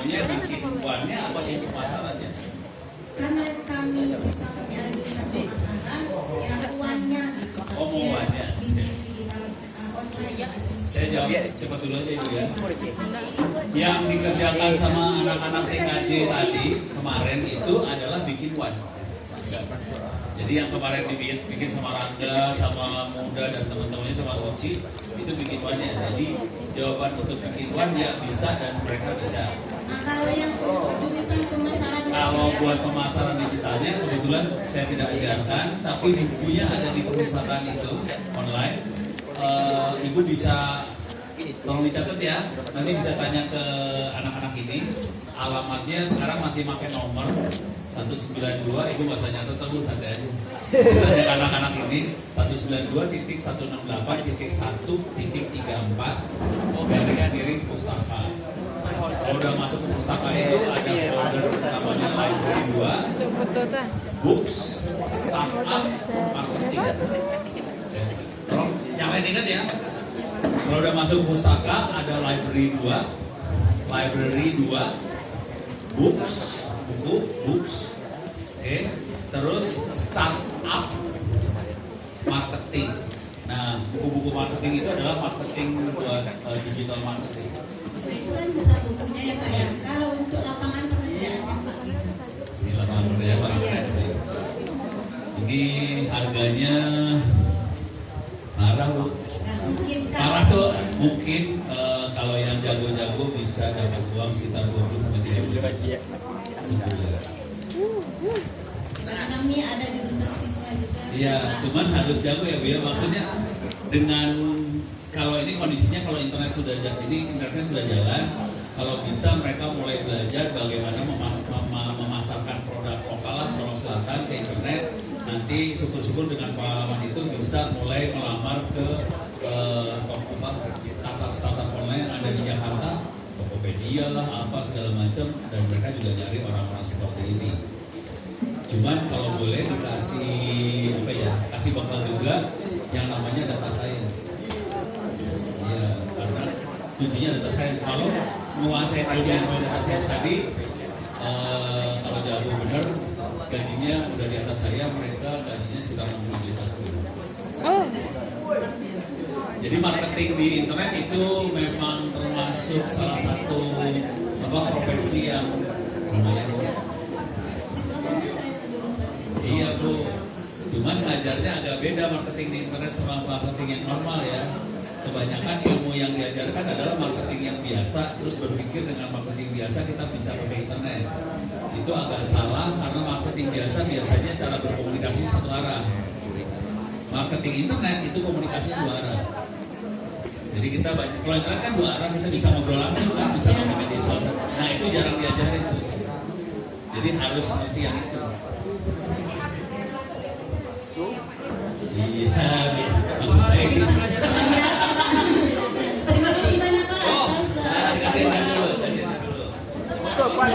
maunya bikin one-nya atau pemasarannya? Karena kami siswa kami ada jurusan pemasaran, ya one-nya gitu. Oh, mau one-nya. Bisnis digital online ya. Saya jawab cepat dulu aja Ibu ya. Yang dikerjakan sama anak-anak TKJ tadi kemarin itu adalah bikin one. Jadi yang kemarin dibikin sama Rangga, sama Muda dan teman-temannya sama Suci itu bikin one-nya. Jadi jawaban untuk bikin one ya bisa dan mereka bisa. Nah kalau yang untuk jurusan pemasaran, kalau buat pemasaran digitalnya kebetulan saya tidak ajarkan, tapi bukunya ada di perpustakaan itu online. Ibu bisa tolong dicatat ya, nanti bisa tanya ke anak-anak ini. Alamatnya sekarang masih pakai nomor 192, Ibu nggak usah nyatet dulu, santai aja. Tanya ke anak-anak ini 192.168.1.34 garis miring pustaka. Kalau udah masuk ke pustaka itu ada folder namanya Library 2, Books, Startup, Marketing. Tolong yang lain ingat ya. Kalau udah masuk pustaka ada Library 2, Books, buku, Books. Oke. Terus Startup, Marketing. Nah, buku-buku marketing itu adalah marketing buat digital marketing. nah itu kan bisa bukunya ya Pak ya. Kalau untuk lapangan pekerjaan ya Pak gitu. Ini lapangan pekerjaan keren sih. Ini harganya marah Bu. Nah, mungkin Marah tuh mungkin kalau yang jago-jago bisa dapat uang sekitar 20 sampai 30 juta sebulan. karena kami ada jurusan siswa juga. Iya, Pak. cuman harus jago ya Bu ya. Maksudnya dengan kalau ini kondisinya kalau internet sudah jalan, kalau bisa mereka mulai belajar bagaimana memasarkan produk lokal lah Sorong Selatan ke internet. Nanti syukur-syukur dengan pengalaman itu bisa mulai melamar ke startup online yang ada di Jakarta, Tokopedia lah apa segala macam, dan mereka juga nyari orang-orang seperti ini. Cuman kalau boleh dikasih kasih bekal juga yang namanya data science. Ya, karena kuncinya data science. Kalau menguasai ilmu data science tadi, kalau jago benar, gajinya udah di atas saya, mereka gajinya sekitar 60 juta sebulan. Jadi marketing di internet itu memang termasuk salah satu profesi yang lumayan. Iya Bu, cuman ngajarnya agak beda marketing di internet sama marketing yang normal ya. Kebanyakan ilmu yang diajarkan adalah marketing yang biasa, terus berpikir dengan marketing biasa kita bisa pakai internet. Itu agak salah karena marketing biasa biasanya cara berkomunikasi satu arah. Marketing internet itu komunikasi dua arah. Jadi kita kalau internet kan dua arah, kita bisa ngobrol langsung kan, bisa pakai media sosial. Nah itu jarang diajarin tuh. Jadi harus ngerti yang itu. Iya, maksud saya ini. Terima kasih banyak Pak atas Kasih dulu. Kabar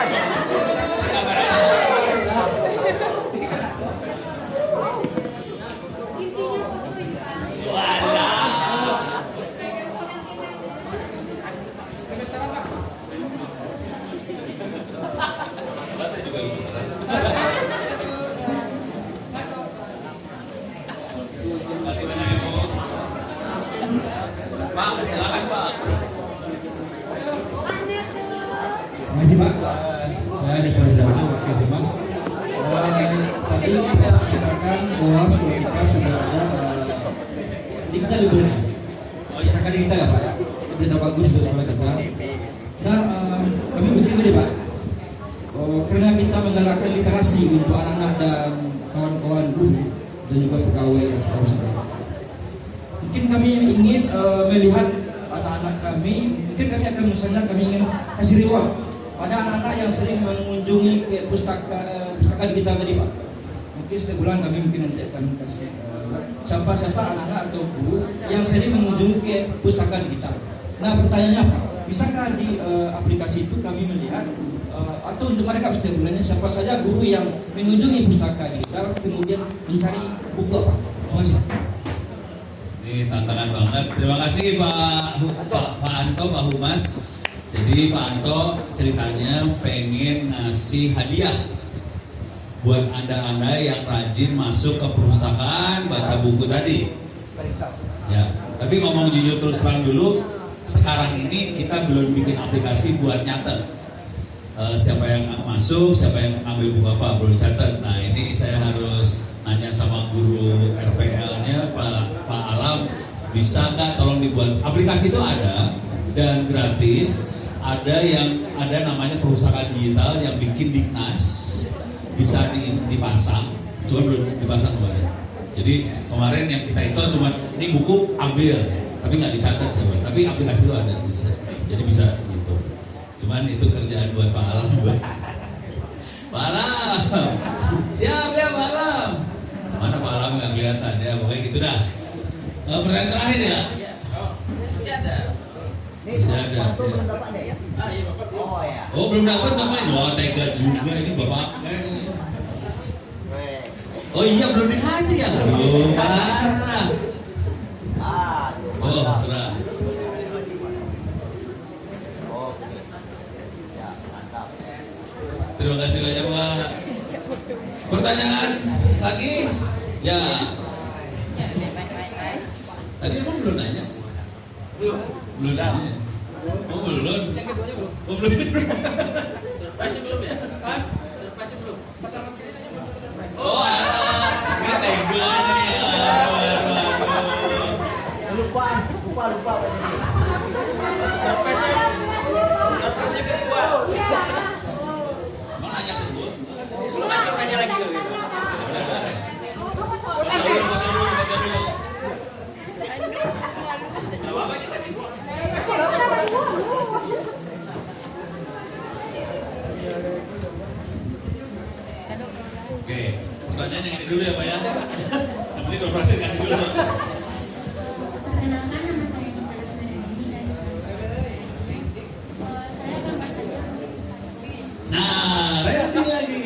aja. Bahasa juga gitu. Masih banyak yang mau. Pak, silakan Pak. Terima kasih Pak. Saya di Polres Dago, Wakil Humas. Tadi kita katakan bahwa sekolah kita sudah ada digital library. Cetakan digital ya Pak. Berita bagus untuk sekolah kita. Nah, kami berpikir ini Pak. Karena kita menggalakkan literasi untuk anak-anak dan kawan-kawan guru dan juga pegawai perusahaan. Mungkin kami ingin melihat anak-anak kami, mungkin kami akan misalnya kami ingin kasih reward pada anak-anak yang sering mengunjungi ke pustaka digital tadi Pak. Mungkin setiap bulan kami mungkin nanti akan kasih siapa-siapa anak-anak atau guru yang sering mengunjungi ke pustaka digital. Nah pertanyaannya Pak, bisakah di aplikasi itu kami melihat atau untuk mereka setiap bulannya siapa saja guru yang mengunjungi pustaka digital kemudian mencari buku Pak? Terima kasih. Ini tantangan banget. Terima kasih Pak Anto, Pak Humas. Jadi Pak Anto ceritanya pengen ngasih hadiah buat anda-anda yang rajin masuk ke perpustakaan baca buku tadi. Ya, tapi ngomong jujur terus terang dulu, sekarang ini kita belum bikin aplikasi buat nyatet. Siapa yang masuk, siapa yang ambil buku apa, belum catat. Nah ini saya harus nanya sama guru RPL-nya Pak Alam, bisa nggak tolong dibuat aplikasi itu ada dan gratis. Ada yang ada namanya perpustakaan digital yang bikin Dignas, bisa dipasang, cuma belum dipasang kemarin. Jadi kemarin yang kita install cuma ini buku ambil, tapi nggak dicatat siapa. Tapi aplikasi itu ada bisa, jadi bisa gitu. Cuman itu kerjaan buat Pak Alam. Pak Alam, siap ya Pak Alam. Mana Pak Alam nggak kelihatan ya, pokoknya gitu dah. Pertanyaan terakhir ya. Masih ada. Ya. Oh belum dapat namanya. Wah tega juga ini bapak. Oh iya belum dikasih ya. Belum parah. Oh serah. Terima kasih banyak Pak. Pertanyaan lagi? Ya. Tadi emang belum nanya? Belum nanya. Oh belum. Yang keduanya belum. Oh belum. Pasti belum ya? Pasti belum. Pertama sekali nanya belum. Oh alah, ini tega nih. Aduh. Lupa. Lapasnya kedua. Mau nanya kedua? Belum masuk nanya lagi dulu. Baca dulu. Oke, pertanyaan yang ini dulu ya Pak ya. Yang penting korporasi kasih dulu Pak. Perkenalkan, nama saya Dita Ahmadani dari Pasar. Saya akan bertanya. Nah, Randy lagi.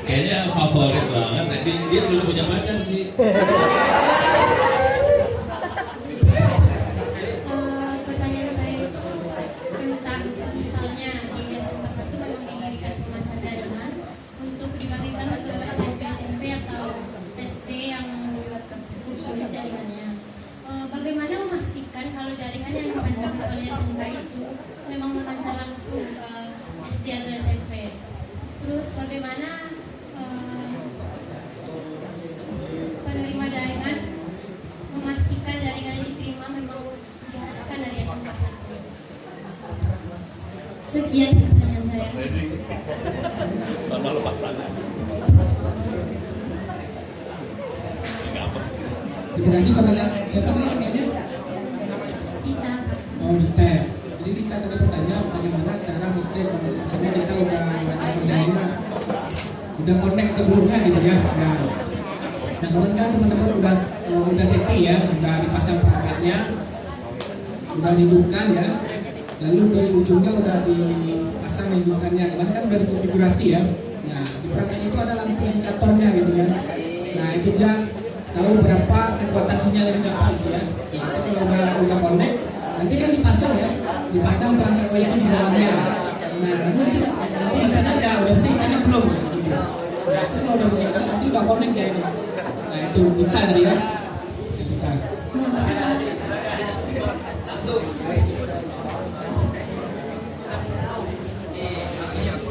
Kayaknya favorit banget. Randy dia belum punya pacar sih. Pertanyaan saya itu tentang misalnya di SMK 1 memang didirikan pemancar jaringan untuk dibagikan ke SMP atau SD yang cukup sulit jaringannya. Bagaimana memastikan kalau jaringan yang dipancarkan oleh SMK itu memang memancar langsung ke SD atau SMP? Terus bagaimana penerima jaringan memastikan jaringan yang diterima memang diharapkan dari SMK 1? Sekian pertanyaan saya. Mama lepas tangan. Terima kasih pertanyaan. Siapa tadi namanya? Dita. Oh Dita. Jadi Dita tadi bertanya bagaimana cara ngecek kalau misalnya kita udah jaringan, udah connect atau belumnya gitu ya. Nah kemarin kan teman-teman udah setting ya, udah dipasang perangkatnya, udah dihidupkan ya. Lalu dari ujungnya udah dipasang hidupkannya. Kemarin kan udah dikonfigurasi ya. Nah di perangkatnya itu ada lampu indikatornya gitu ya. Nah itu dia tahu berapa kekuatan sinyal yang dapat gitu ya. Nah, kalau udah connect, nanti kan dipasang perangkat wifi di dalamnya. Nah nanti kita saja udah bisa internet belum gitu. Nah itu kalau udah bisa internet nanti udah connect ya itu. Nah itu Dita tadi ya. Dita.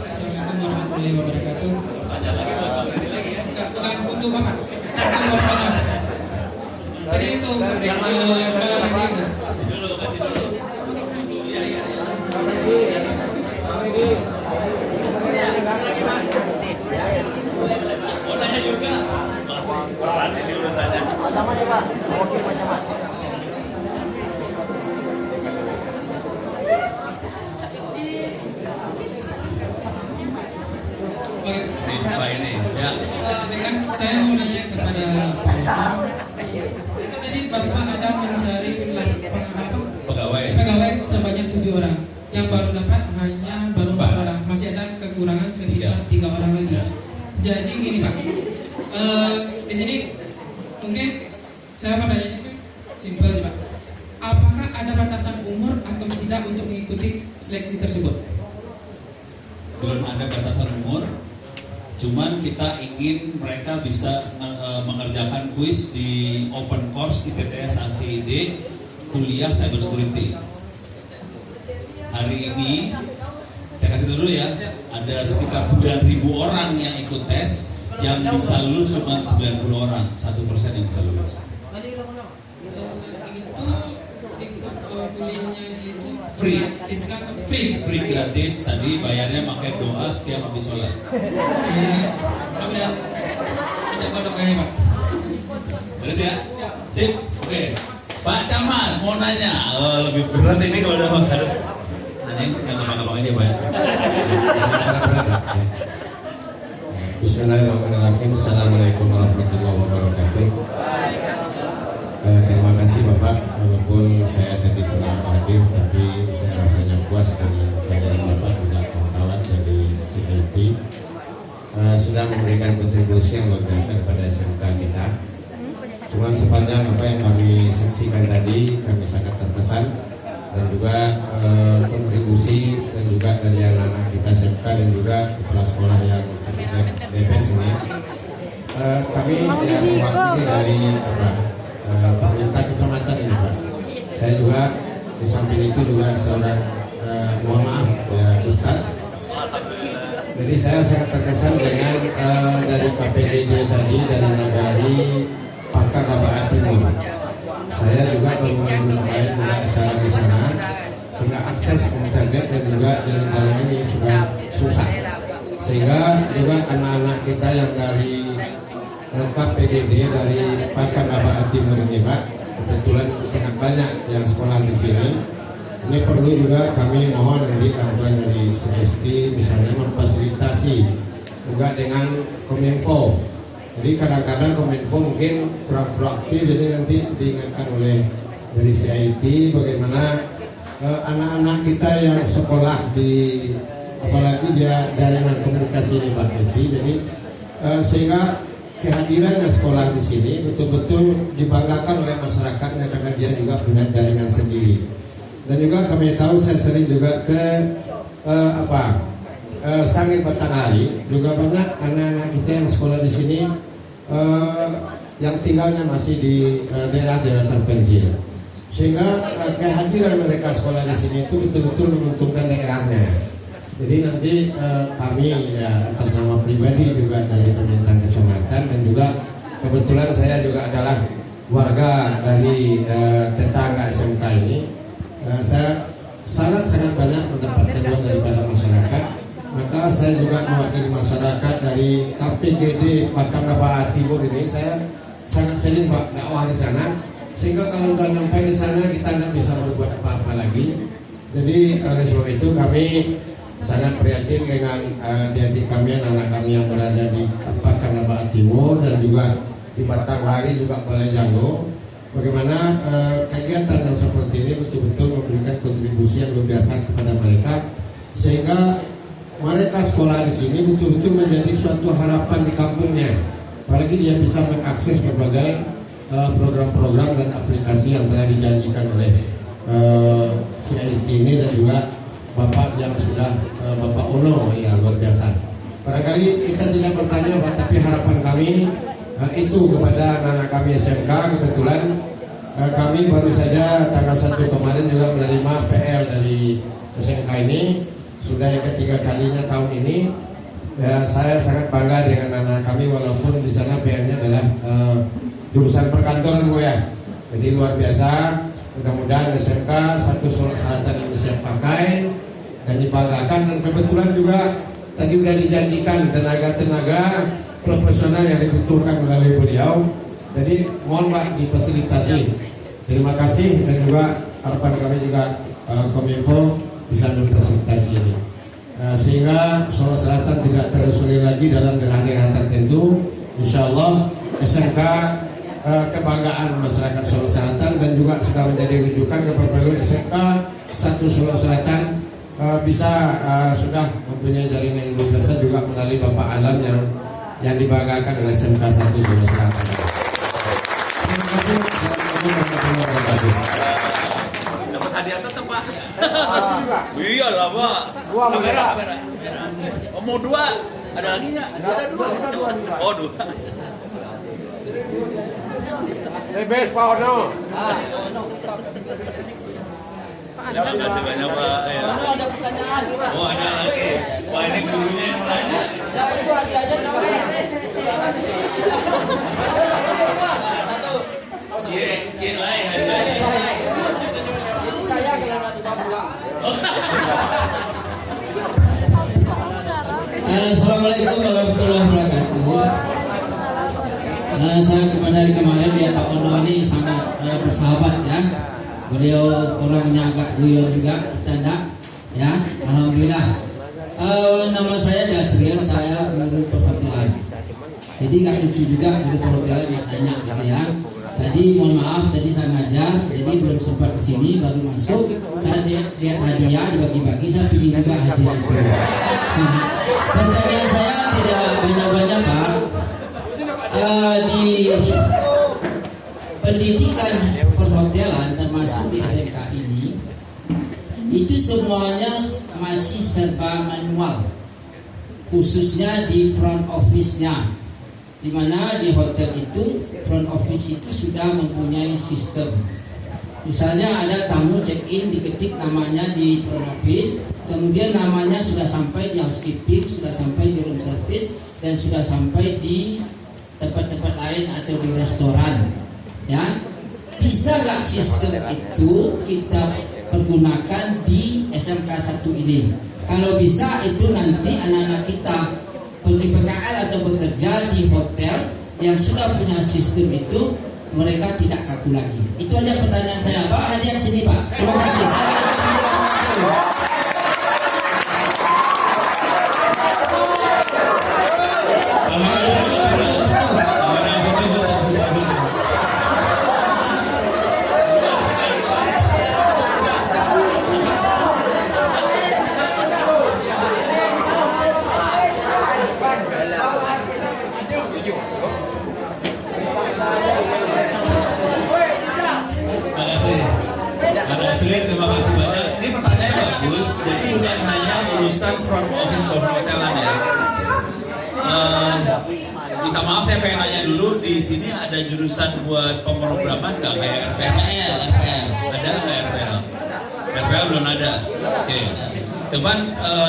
Assalamualaikum warahmatullahi wabarakatuh. Bukan untuk Bapak. Untuk Bapak. Tadi itu Mau nanya juga. Berat ini urusannya. Pak ini ya. Dengan saya mau nanya kepada Pak Umar, itu tadi Bapak ada mencari pegawai sebanyak 7 orang, yang baru dapat hanya baru 4 orang, masih ada kekurangan sekitar 3 orang lagi. Jadi gini Pak, di sini mungkin nanya itu simpel sih Pak. Apakah ada batasan umur atau tidak untuk mengikuti seleksi tersebut? Belum ada batasan umur, cuman kita ingin mereka bisa mengerjakan kuis di open course ITTS ACID kuliah cyber security. Hari ini saya kasih tahu dulu ya, ada sekitar 9.000 orang yang ikut tes, yang bisa lulus cuma 90 orang, 1% yang bisa lulus. Itu ikut kuliahnya itu Free. gratis kan? Free. Gratis, tadi bayarnya pakai doa setiap habis sholat. Mudah-mudahan tidak kodok kayaknya Pak. Terus ya? Sip? Oke. Pak Camat mau nanya, lebih berat ini kalau udah makan. Nanyain yang gampang-gampang aja Pak. Bismillahirrahmanirrahim. Assalamualaikum warahmatullahi wabarakatuh. Terima kasih Bapak, walaupun saya tadi tidak hadir, tapi saya rasanya puas dengan kehadiran Bapak dan kawan-kawan dari CIT sudah memberikan kontribusi yang luar biasa kepada SMK kita. Cuma sepanjang apa yang kami saksikan tadi, kami sangat terkesan dan juga kontribusi dan juga dari anak-anak kita SMK dan juga kepala sekolah yang cukup DPS ini. Kami yang mewakili dari pemerintah kecamatan ini Pak. Saya juga di samping itu juga seorang mohon maaf ya Ustadz. Jadi saya sangat terkesan dengan dari KPDD tadi dari Nagari Pakar Rabaat Timur. Saya juga baru kemarin juga acara di sana, sehingga akses internet dan juga jalan-jalan ini sudah susah. Sehingga juga anak-anak kita yang dari KPDD dari Pakar Rabaat Timur ini Pak, kebetulan sangat banyak yang sekolah di sini. Ini perlu juga kami mohon nanti bantuan dari CST, misalnya memfasilitasi juga dengan Kominfo. Jadi kadang-kadang Kominfo mungkin kurang proaktif, jadi nanti diingatkan oleh dari CIT bagaimana anak-anak kita yang sekolah di apalagi dia jaringan komunikasi ini Pak Eti. Jadi sehingga kehadirannya sekolah di sini betul-betul dibanggakan oleh masyarakatnya karena dia juga punya jaringan sendiri. Dan juga kami tahu, saya sering juga ke Sangit Batanghari, juga banyak anak-anak kita yang sekolah di sini yang tinggalnya masih di daerah-daerah terpencil, sehingga kehadiran mereka sekolah di sini itu betul-betul menguntungkan daerahnya. Jadi nanti kami ya atas nama pribadi juga dari pemerintahan kecamatan dan juga kebetulan saya juga adalah warga dari tetangga SMK ini. Saya sangat-sangat banyak mendapatkan uang daripada masyarakat. Maka saya juga mewakili masyarakat dari KPGD Pakar Rabaat Timur ini. Saya sangat sering dakwah di sana, sehingga kalau sudah sampai di sana kita tidak bisa berbuat apa-apa lagi. Jadi oleh sebab itu kami sangat prihatin dengan adik kami, anak kami yang berada di Pakar Rabaat Timur dan juga di Batanghari juga Balai Janggo. Bagaimana kegiatan yang seperti ini betul-betul memberikan kontribusi yang luar biasa kepada mereka, sehingga mereka sekolah di sini betul-betul menjadi suatu harapan di kampungnya. Apalagi dia bisa mengakses berbagai program-program dan aplikasi yang telah dijanjikan oleh CIT ini dan juga Bapak yang sudah Bapak Uno, ya luar biasa. Barangkali kita tidak bertanya Pak, tapi harapan kami itu kepada anak-anak kami SMK. Kebetulan kami baru saja tanggal 1 kemarin juga menerima PL dari SMK ini, sudah yang ketiga kalinya tahun ini. Ya, saya sangat bangga dengan anak kami walaupun di sana PL-nya adalah jurusan perkantoran Bu ya. Jadi luar biasa. Mudah-mudahan SMK satu selatan ini siap pakai dan dibanggakan, dan kebetulan juga tadi sudah dijanjikan tenaga-tenaga profesional yang dibutuhkan melalui beliau. Jadi mohon Pak difasilitasi. Terima kasih, dan juga harapan kami juga Kominfo bisa memfasilitasi ini sehingga Solo Selatan tidak tersulit lagi dalam daerah-daerah tertentu. Insya Allah SMK kebanggaan masyarakat Solo Selatan dan juga sudah menjadi rujukan kepada SMK 1 Solo Selatan bisa sudah mempunyai jaringan yang luar biasa juga melalui Bapak Alam yang dibanggakan oleh SMK 1 Solo Selatan. Terima kasih. Iyalah Pak. Kamera. Oh, mau 2? Ada lagi nggak? Ada dua. Oh 2. Bebas Pak Ono. Terima kasih banyak Pak. Ya. Ada pertanyaan. Oh ada lagi. Wah ini gurunya yang nanya. Itu aja namanya. Cie lain aja. Saya kalau nanti pulang. Assalamualaikum warahmatullahi wabarakatuh. Saya dari kemarin lihat Pak Ono ini sangat bersahabat ya. Beliau orangnya agak guyon juga, bercanda ya. Alhamdulillah. Nama saya Dasril, saya guru perhotelan. Jadi nggak lucu juga guru perhotelan yang nanya gitu ya. Tadi mohon maaf, tadi saya ngajar, jadi belum sempat kesini, baru masuk. Saya lihat hadiah dibagi-bagi, saya pilih juga hadiah itu. Nah, pertanyaan saya tidak banyak-banyak Pak. Di pendidikan perhotelan termasuk di SMK ini, itu semuanya masih serba manual, khususnya di front office-nya. Di mana di hotel itu front office itu sudah mempunyai sistem. Misalnya ada tamu check-in, diketik namanya di front office, kemudian namanya sudah sampai di housekeeping, sudah sampai di room service, dan sudah sampai di tempat-tempat lain atau di restoran. Ya, bisa nggak sistem itu kita pergunakan di SMK 1 ini? Kalau bisa, itu nanti anak-anak kita di PKL atau bekerja di hotel yang sudah punya sistem itu, mereka tidak kaku lagi. Itu aja pertanyaan saya. Pak, hadiah sini Pak. Terima kasih. Terima kasih banyak. Ini pertanyaannya bagus. Jadi bukan hanya urusan front office perhotelan ya. Minta maaf saya pengen nanya dulu, di sini ada jurusan buat pemrograman nggak kayak RPL? Ada nggak RPL? RPL belum ada. Oke. Cuman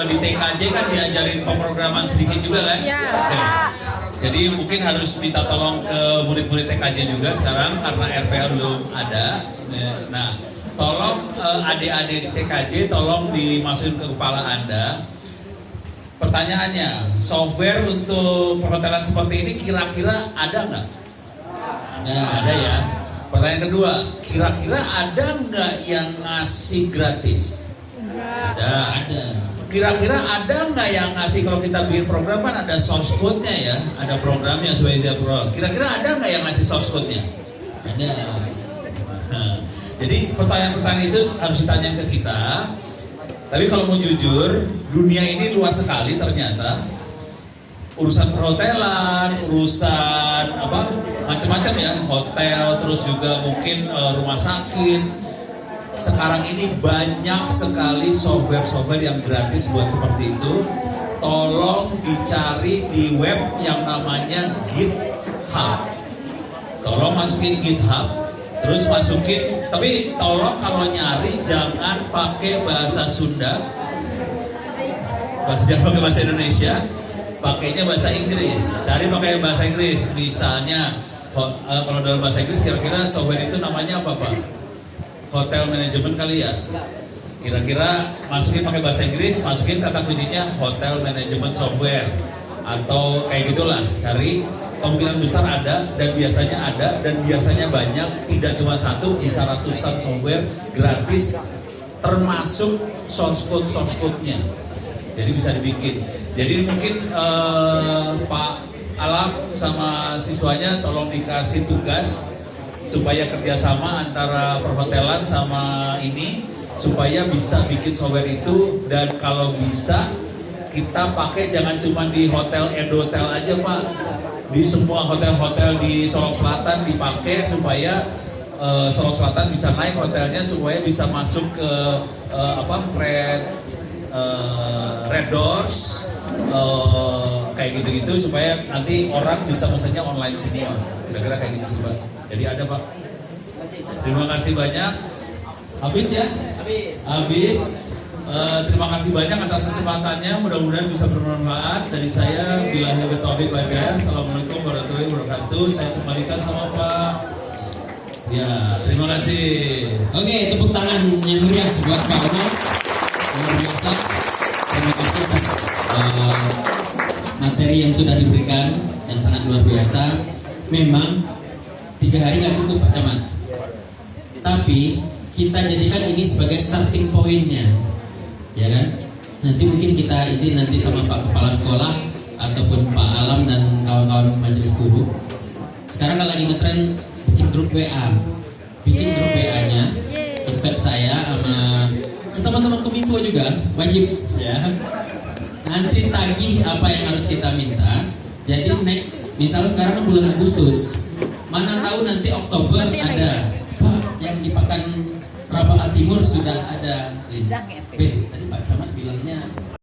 di TKJ kan diajarin pemrograman sedikit juga kan? Oke. Jadi mungkin harus minta tolong ke murid-murid TKJ juga sekarang karena RPL belum ada. Nah, tolong adik-adik di TKJ tolong dimasukin ke kepala Anda. Pertanyaannya, software untuk perhotelan seperti ini kira-kira ada nggak? Ada ya. Pertanyaan kedua, kira-kira ada nggak yang ngasih gratis? Ada. Kira-kira ada nggak yang ngasih, kalau kita bikin program kan ada source code-nya ya, ada programnya sebagai program. Kira-kira ada nggak yang ngasih source code-nya? Ada. Jadi pertanyaan-pertanyaan itu harus ditanya ke kita. Tapi kalau mau jujur, dunia ini luas sekali ternyata. Urusan perhotelan, urusan apa macam-macam ya, hotel, terus juga mungkin rumah sakit. Sekarang ini banyak sekali software-software yang gratis buat seperti itu. Tolong dicari di web yang namanya GitHub. Tolong masukin GitHub. Terus masukin, tapi tolong kalau nyari jangan pakai bahasa Sunda, jangan pakai bahasa Indonesia, pakainya bahasa Inggris. Cari pakai bahasa Inggris. Misalnya kalau dalam bahasa Inggris kira-kira software itu namanya apa Pak? Hotel Management kali ya. Kira-kira masukin pakai bahasa Inggris, masukin kata kuncinya Hotel Management Software atau kayak gitulah. Cari. Kemungkinan besar ada dan biasanya banyak, tidak cuma satu, bisa ratusan software gratis termasuk source code-nya. Jadi bisa dibikin. Jadi mungkin Pak Alam sama siswanya tolong dikasih tugas supaya kerjasama antara perhotelan sama ini supaya bisa bikin software itu, dan kalau bisa kita pakai jangan cuma di hotel Edotel aja Pak. Di semua hotel-hotel di Solok Selatan dipakai supaya Sorong Selatan bisa naik hotelnya supaya bisa masuk ke red doors kayak gitu-gitu supaya nanti orang bisa pesannya online semua. Kira-kira kayak gitu sih Pak. Jadi ada Pak. Terima kasih banyak. Habis ya? Habis. Terima kasih banyak atas kesempatannya. Mudah-mudahan bisa bermanfaat. Dari saya, billahi taufiq wal hidayah. Assalamualaikum warahmatullahi wabarakatuh. Saya kembalikan sama Pak. Ya, terima kasih. Oke, tepuk tangan yang meriah buat Pak Omar. Luar biasa. Terima kasih atas materi yang sudah diberikan yang sangat luar biasa. Memang 3 hari nggak cukup Pak Camat. Tapi kita jadikan ini sebagai starting point-nya, ya kan? Nanti mungkin kita izin nanti sama Pak Kepala Sekolah ataupun Pak Alam dan kawan-kawan majelis guru. Sekarang lagi ngetren bikin grup WA, WA-nya, invite saya sama teman-teman Kominfo juga wajib, ya. Nanti tagih apa yang harus kita minta. Jadi next, misalnya sekarang bulan Agustus, mana tahu nanti Oktober ada Pak yang di Pakan Rabaul Timur sudah ada link. Tadi Pak Camat bilangnya